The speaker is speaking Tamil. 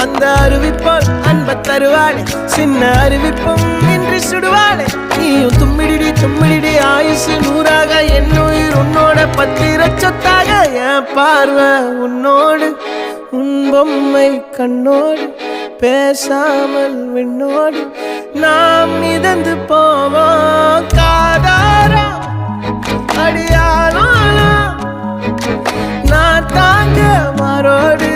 அந்த அறிவிப்போல் அன்ப தருவாளே சின்ன அறிவிப்பும் இன்று சுடுவாளே நீயும் தும்மிடி ஆயுசு நூறாக என் உயிர் உன்னோட பத்திர சொத்தாக என் பார்வை உன்னோடு உன் பொம்மை கண்ணோடு பேசாமல் விண்ணோடு நாம் மிதந்து போவோம் காதாரா அடியானாலும் நான் தாங்க மாறோடு